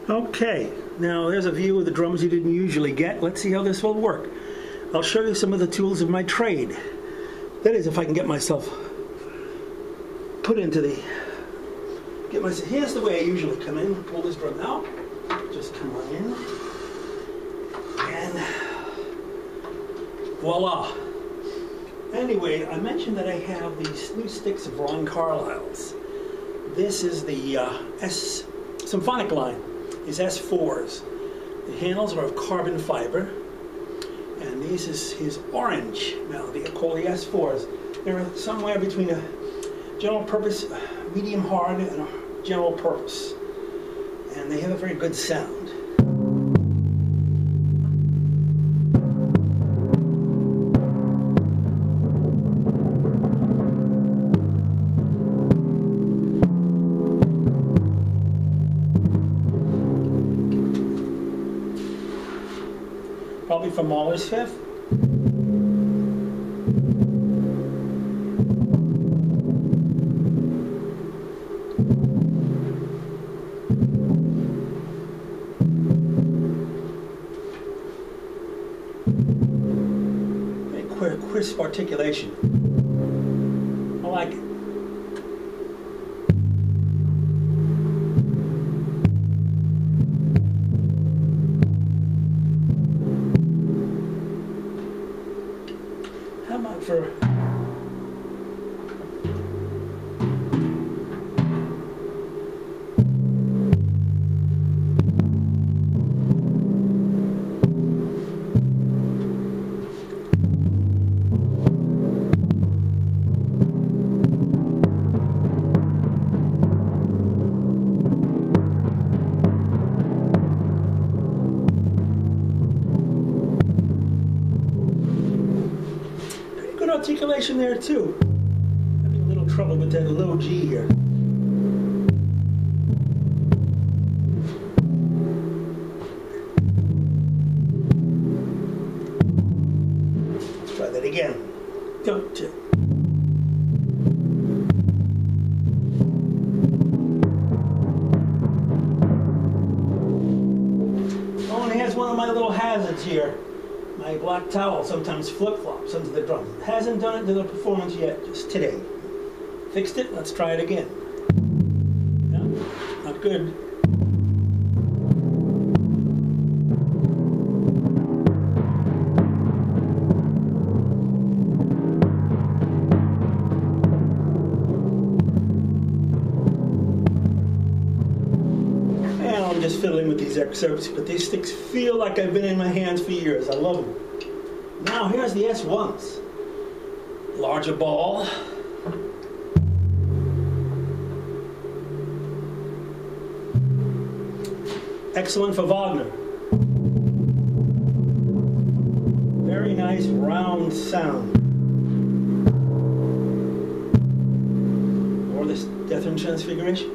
Okay, now there's a view of the drums you didn't usually get. Let's see how this will work. I'll show you some of the tools of my trade. That is, if I can get myself put into the... Here's the way I usually come in. Pull this drum out. Just come on in. And voila. Anyway, I mentioned that I have these new sticks of Ron Carlisle's. This is the symphonic line. These S4s. The handles are of carbon fiber, and this is his orange melody. I call the S4s. They're somewhere between a general purpose, medium hard, and a general purpose, and they have a very good sound. Probably from Mahler's Fifth. Very crisp articulation. I like it. How about for articulation there too. Having a little trouble with that low G here. Let's try that again. Don't. Oh, and here's one of my little hazards here. My black towel sometimes flip-flops under the drum. Hasn't done it to the performance yet, just today. Fixed it, let's try it again. No, not good. I'm just fiddling with these excerpts, but these sticks feel like I've been in my hands for years. I love them. Now here's the S1s. Larger ball. Excellent for Wagner. Very nice round sound. Or this Death and Transfiguration.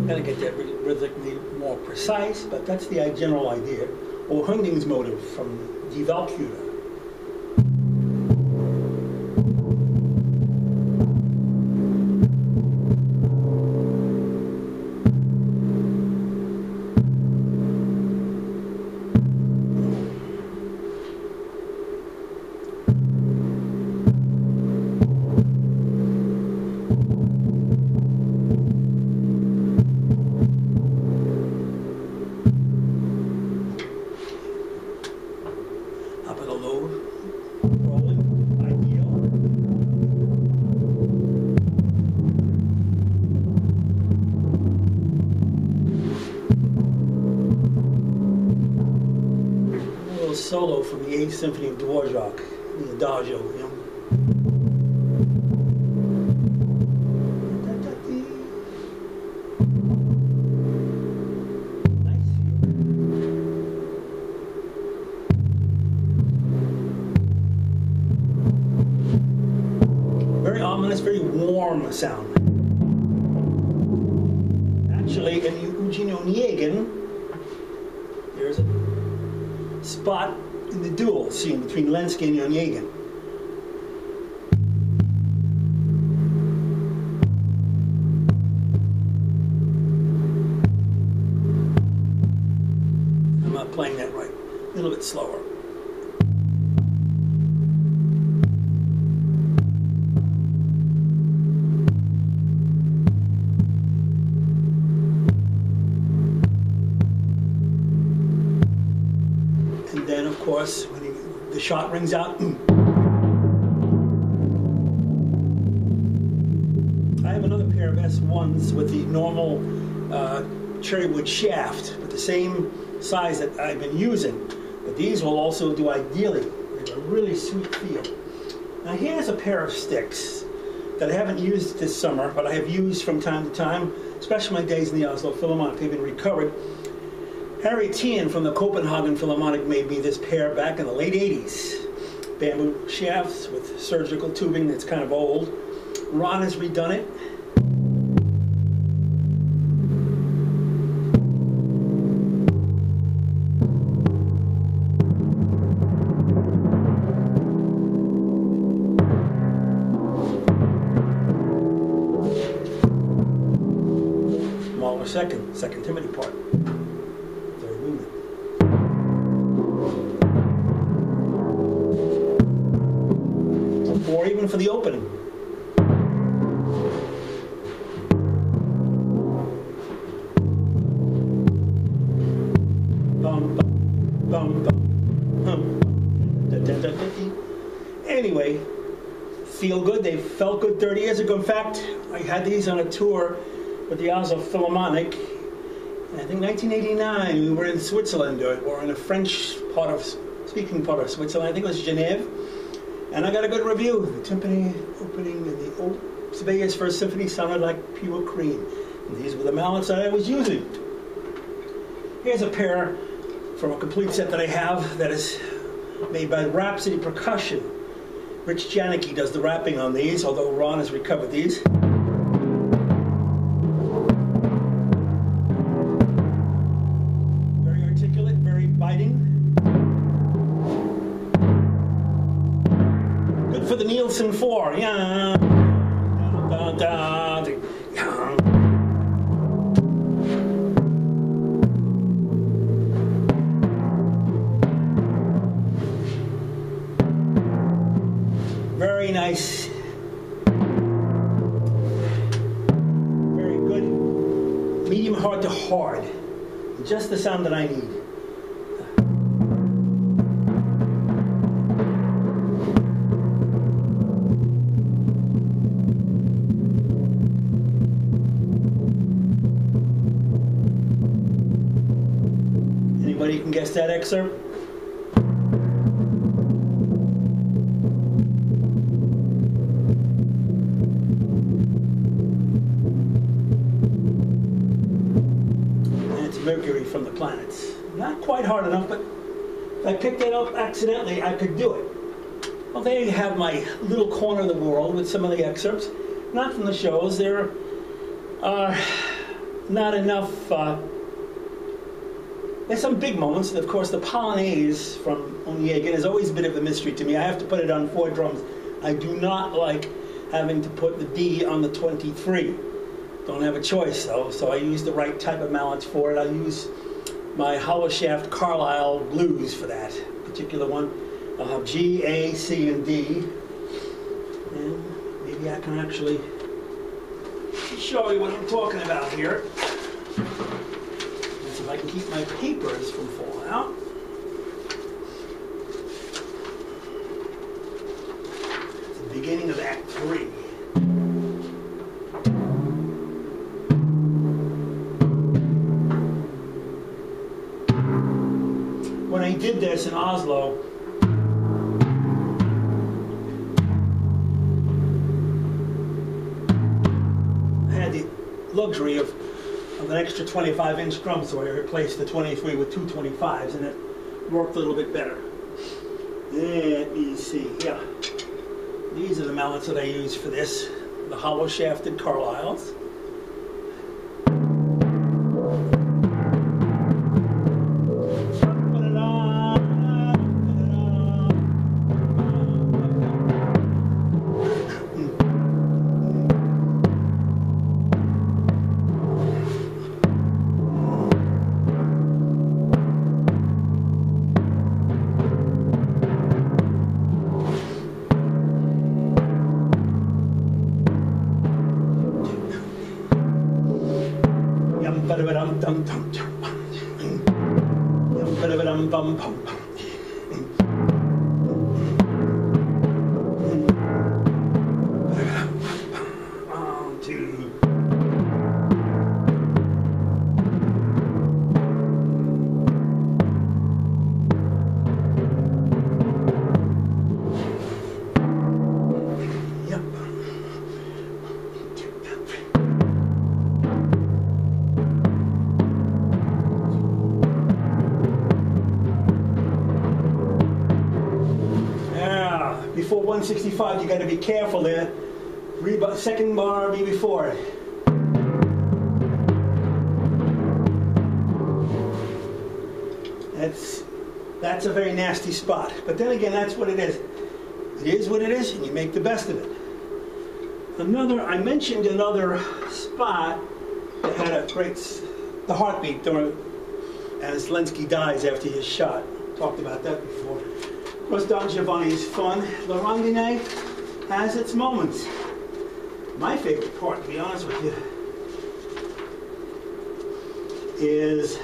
Gotta get that rhythmically more precise, but that's the general idea. Or Hunding's motive from Die Walküre. Up at a low, rolling, ideal. A little solo from the 8th Symphony of Dvorak, the Adagio, you know. Very ominous, very warm sound. Actually, in Eugene Onegin, there's a spot in the dual scene between Lenski and Onegin. slower. And then, of course, when the shot rings out, I have another pair of S1s with the normal cherrywood shaft, with the same size that I've been using. But these will also do ideally. They have a really sweet feel. Now here's a pair of sticks that I haven't used this summer, but I have used from time to time, especially my days in the Oslo Philharmonic. They've been recovered. Harry Tien from the Copenhagen Philharmonic made me this pair back in the late 80s. Bamboo shafts with surgical tubing that's kind of old. Ron has redone it. Mahler second Timothy part. Third movement. Or even for the opening. Anyway, feel good. They felt good 30 years ago. In fact, I had these on a tour with the Oslo Philharmonic. I think 1989, we were in Switzerland, or in a French speaking part of Switzerland. I think it was Geneva. And I got a good review. The timpani opening and the old Sibelius First Symphony sounded like pure cream. And these were the mallets that I was using. Here's a pair from a complete set that I have that is made by Rhapsody Percussion. Rich Janicki does the rapping on these, although Ron has recovered these. Very articulate, very biting. Good for the Nielsen 4. Yeah. Da, da, da, yeah. Very nice. Very good. Medium hard to hard. Just the sound that I need. Anybody can guess that excerpt? Mercury from the planets. Not quite hard enough, but if I picked it up accidentally, I could do it. Well, there you have my little corner of the world with some of the excerpts. Not from the shows. There are not enough. There's some big moments. Of course, the Polonaise from Onegin is always a bit of a mystery to me. I have to put it on 4 drums. I do not like having to put the D on the 23. Don't have a choice though, so I use the right type of mallets for it. I use my hollow shaft Carlisle blues for that particular one. I'll have G, A, C, and D. And maybe I can actually show you what I'm talking about here. Let's see if I can keep my papers from falling out. It's the beginning of Act 3. When I did this in Oslo, I had the luxury of an extra 25-inch drum, so I replaced the 23 with 2 25s, and it worked a little bit better. Let me see, yeah. These are the mallets that I use for this, the hollow shafted Carlisles. dum dum dum. Ba-da-ba-dum bum bum. Before 165, you got to be careful there. Second bar be before it. That's a very nasty spot. But then again, that's what it is. It is what it is, and you make the best of it. I mentioned another spot that had the heartbeat as Lenski dies after his shot. Talked about that before. Of course, Don Giovanni is fun. La Rondine has its moments. My favorite part, to be honest with you, is,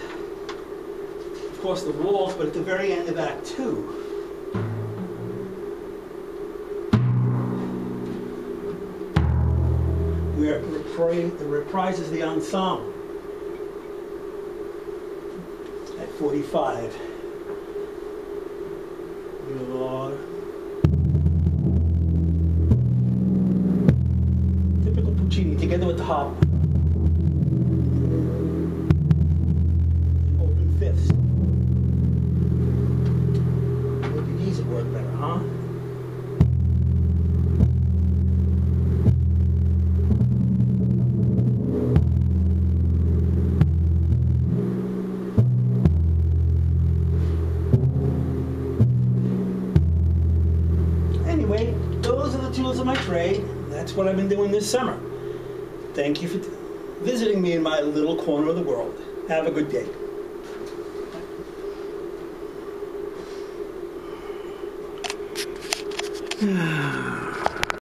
of course, the waltz, but at the very end of Act 2. Where it reprises the ensemble at 45. Typical Puccini, together with the hop. Open fifths. Maybe these would work better, huh? Anyway, those are the tools of my trade. That's what I've been doing this summer. Thank you for visiting me in my little corner of the world. Have a good day.